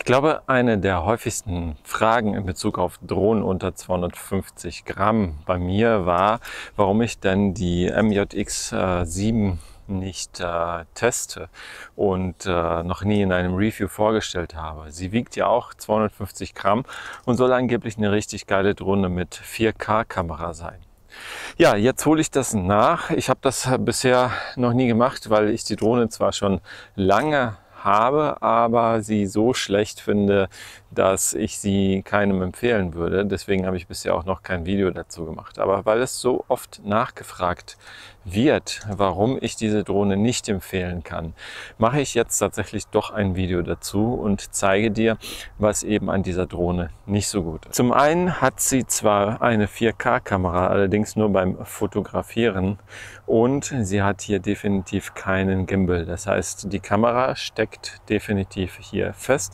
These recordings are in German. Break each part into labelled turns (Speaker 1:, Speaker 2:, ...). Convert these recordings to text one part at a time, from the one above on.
Speaker 1: glaube, eine der häufigsten Fragen in Bezug auf Drohnen unter 250 Gramm bei mir war, warum ich denn die MJX7 nicht teste und noch nie in einem Review vorgestellt habe. Sie wiegt ja auch 250 Gramm und soll angeblich eine richtig geile Drohne mit 4K-Kamera sein. Ja, jetzt hole ich das nach. Ich habe das bisher noch nie gemacht, weil ich die Drohne zwar schon lange habe, aber sie so schlecht finde, dass ich sie keinem empfehlen würde. Deswegen habe ich bisher auch noch kein Video dazu gemacht. Aber weil es so oft nachgefragt wird, warum ich diese Drohne nicht empfehlen kann, mache ich jetzt tatsächlich doch ein Video dazu und zeige dir, was eben an dieser Drohne nicht so gut ist. Zum einen hat sie zwar eine 4K-Kamera, allerdings nur beim Fotografieren, und sie hat hier definitiv keinen Gimbal. Das heißt, die Kamera steckt definitiv hier fest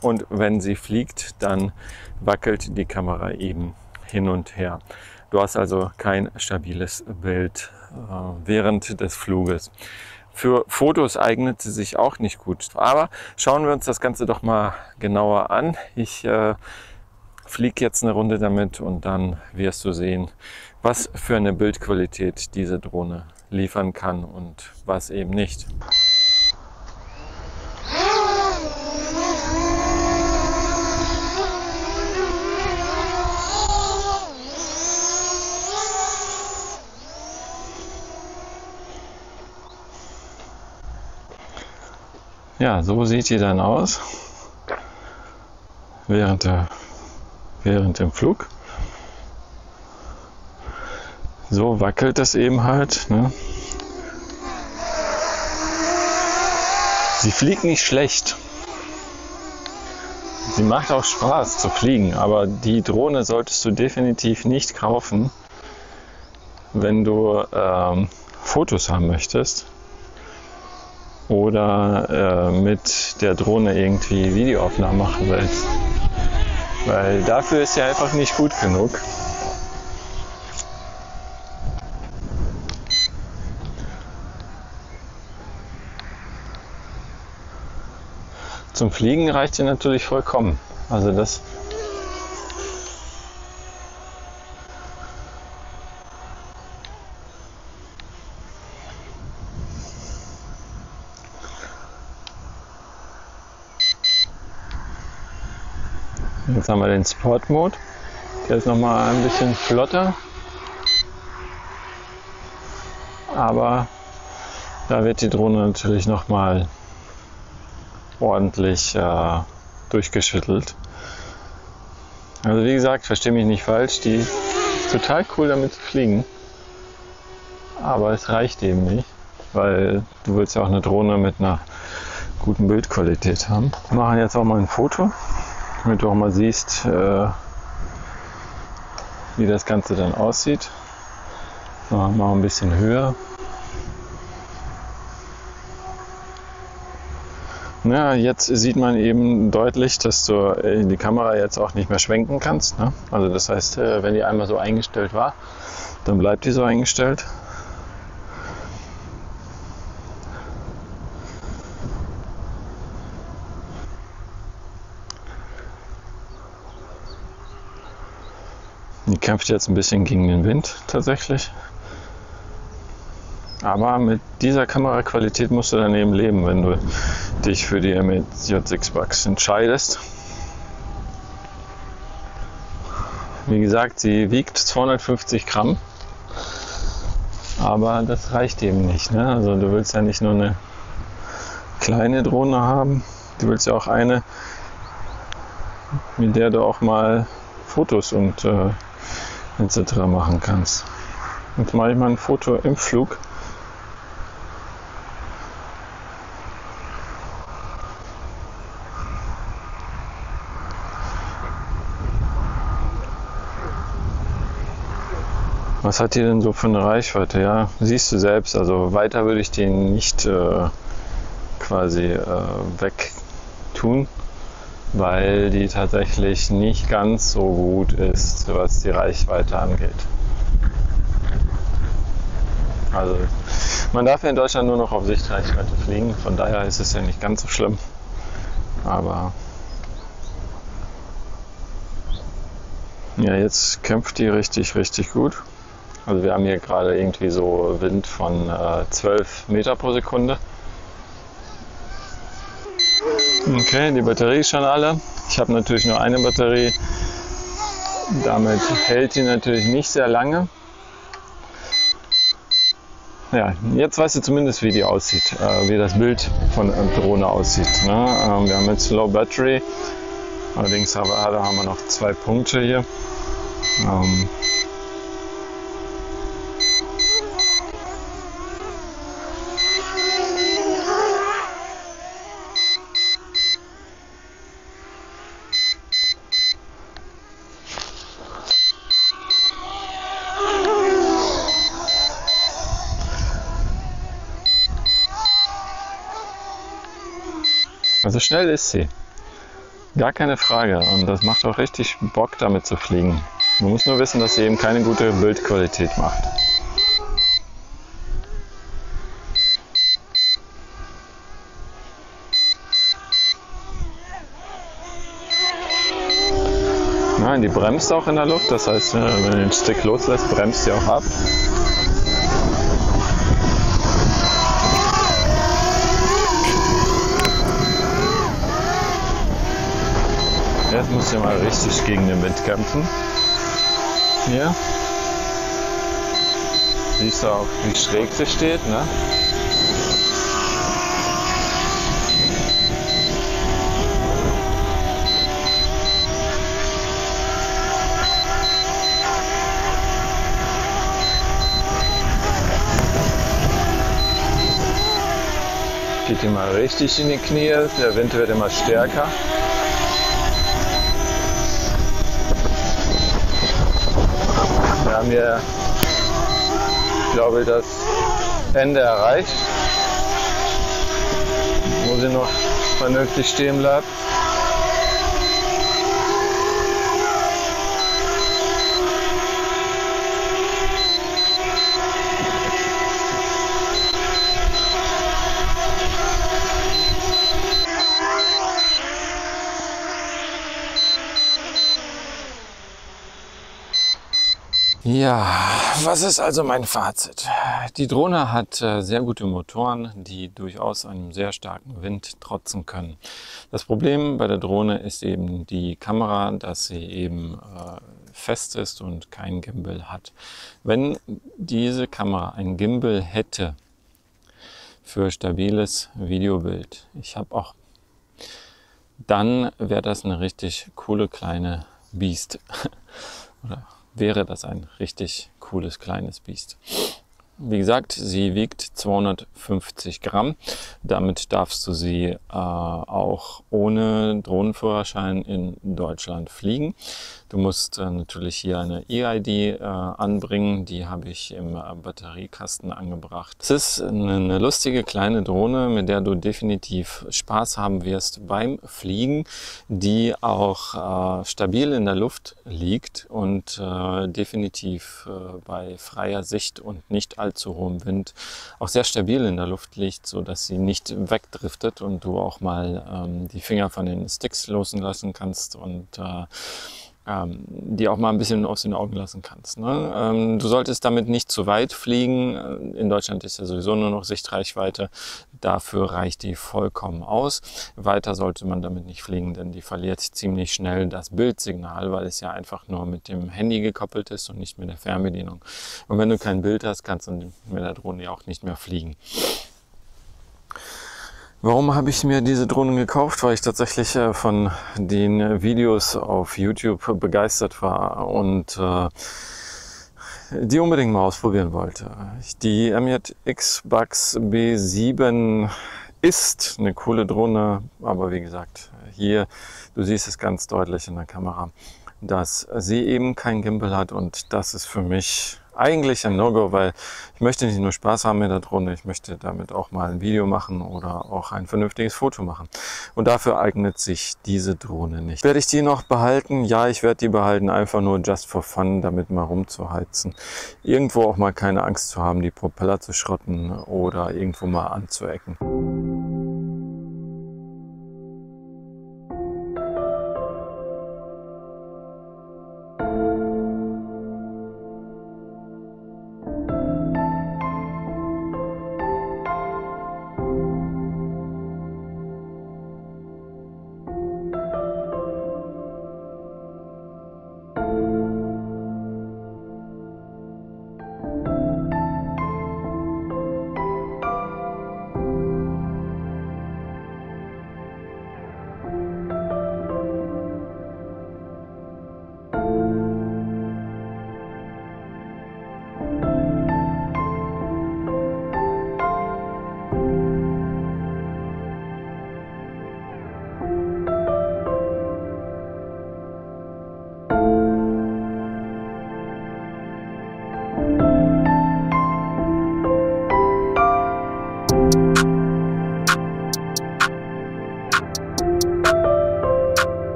Speaker 1: und wenn sie fliegt, dann wackelt die Kamera eben hin und her. Du hast also kein stabiles Bild während des Fluges. Für Fotos eignet sie sich auch nicht gut. Aber schauen wir uns das Ganze doch mal genauer an. Ich fliege jetzt eine Runde damit und dann wirst du sehen, was für eine Bildqualität diese Drohne liefern kann und was eben nicht. Ja, so sieht die dann aus während dem Flug. So wackelt es eben halt, ne? Sie fliegt nicht schlecht. Sie macht auch Spaß zu fliegen, aber die Drohne solltest du definitiv nicht kaufen, wenn du Fotos haben möchtest oder mit der Drohne irgendwie Videoaufnahmen machen willst. Weil dafür ist sie einfach nicht gut genug. Zum Fliegen reicht sie natürlich vollkommen. Also das Jetzt haben wir den Sport-Mode. Der ist nochmal ein bisschen flotter. Aber da wird die Drohne natürlich nochmal ordentlich durchgeschüttelt. Also wie gesagt, verstehe mich nicht falsch, die ist total cool damit zu fliegen. Aber es reicht eben nicht, weil du willst ja auch eine Drohne mit einer guten Bildqualität haben. Wir machen jetzt auch mal ein Foto, damit du auch mal siehst, wie das Ganze dann aussieht. Machen wir mal ein bisschen höher. Ja, jetzt sieht man eben deutlich, dass du die Kamera jetzt auch nicht mehr schwenken kannst, ne? Also das heißt, wenn die einmal so eingestellt war, dann bleibt die so eingestellt. Die kämpft jetzt ein bisschen gegen den Wind tatsächlich. Aber mit dieser Kameraqualität musst du dann eben leben, wenn du dich für die MJX entscheidest. Wie gesagt, sie wiegt 250 Gramm, aber das reicht eben nicht, ne? Also du willst ja nicht nur eine kleine Drohne haben, du willst ja auch eine, mit der du auch mal Fotos und etc. machen kannst. Jetzt mache ich mal ein Foto im Flug. Was hat die denn so für eine Reichweite? Ja, siehst du selbst, also weiter würde ich den nicht weg tun, weil die tatsächlich nicht ganz so gut ist, was die Reichweite angeht. Also man darf ja in Deutschland nur noch auf Sichtreichweite fliegen, von daher ist es ja nicht ganz so schlimm. Aber Ja, jetzt kämpft die richtig gut. Also wir haben hier gerade irgendwie so Wind von 12 Meter pro Sekunde. Okay, die Batterie ist schon alle. Ich habe natürlich nur eine Batterie. Damit hält die natürlich nicht sehr lange. Ja, jetzt weißt du zumindest, wie die aussieht, wie das Bild von der Drohne aussieht. Ne? Wir haben jetzt Low Battery, allerdings haben wir noch 2 Punkte hier. Also schnell ist sie. Gar keine Frage. Und das macht auch richtig Bock, damit zu fliegen. Man muss nur wissen, dass sie eben keine gute Bildqualität macht. Nein, die bremst auch in der Luft. Das heißt, wenn du den Stick loslässt, bremst sie auch ab. Jetzt muss ich mal richtig gegen den Wind kämpfen. Hier. Siehst du auch, wie schräg sie steht, ne? Geht immer richtig in die Knie, der Wind wird immer stärker. Wir haben hier, glaube ich, das Ende erreicht, wo sie noch vernünftig stehen bleibt. Ja, was ist also mein Fazit? Die Drohne hat sehr gute Motoren, die durchaus einem sehr starken Wind trotzen können. Das Problem bei der Drohne ist eben die Kamera, dass sie eben fest ist und kein Gimbal hat. Wenn diese Kamera ein Gimbal hätte für stabiles Videobild, dann wäre das eine richtig coole kleine Biest. Oder wäre das ein richtig cooles kleines Biest. Wie gesagt, sie wiegt 250 Gramm. Damit darfst du sie auch ohne Drohnenführerschein in Deutschland fliegen. Du musst natürlich hier eine EID anbringen. Die habe ich im Batteriekasten angebracht. Es ist eine lustige kleine Drohne, mit der du definitiv Spaß haben wirst beim Fliegen, die auch stabil in der Luft liegt und definitiv bei freier Sicht und nicht allzu hohem Wind auch sehr stabil in der Luft liegt, so dass sie nicht wegdriftet und du auch mal die Finger von den Sticks loslassen kannst und die auch mal ein bisschen aus den Augen lassen kannst. Ne? Du solltest damit nicht zu weit fliegen. In Deutschland ist ja sowieso nur noch Sichtreichweite. Dafür reicht die vollkommen aus. Weiter sollte man damit nicht fliegen, denn die verliert ziemlich schnell das Bildsignal, weil es ja einfach nur mit dem Handy gekoppelt ist und nicht mit der Fernbedienung. Und wenn du kein Bild hast, kannst du mit der Drohne ja auch nicht mehr fliegen. Warum habe ich mir diese Drohne gekauft? Weil ich tatsächlich von den Videos auf YouTube begeistert war und die unbedingt mal ausprobieren wollte. Die MJX Bugs B7 ist eine coole Drohne, aber wie gesagt, hier, du siehst es ganz deutlich in der Kamera, dass sie eben kein Gimbal hat und das ist für mich eigentlich ein No-Go, weil ich möchte nicht nur Spaß haben mit der Drohne, ich möchte damit auch mal ein Video machen oder auch ein vernünftiges Foto machen. Und dafür eignet sich diese Drohne nicht. Werde ich die noch behalten? Ja, ich werde die behalten, einfach nur just for fun, damit mal rumzuheizen. Irgendwo auch mal keine Angst zu haben, die Propeller zu schrotten oder irgendwo mal anzuecken.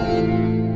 Speaker 1: Ciao.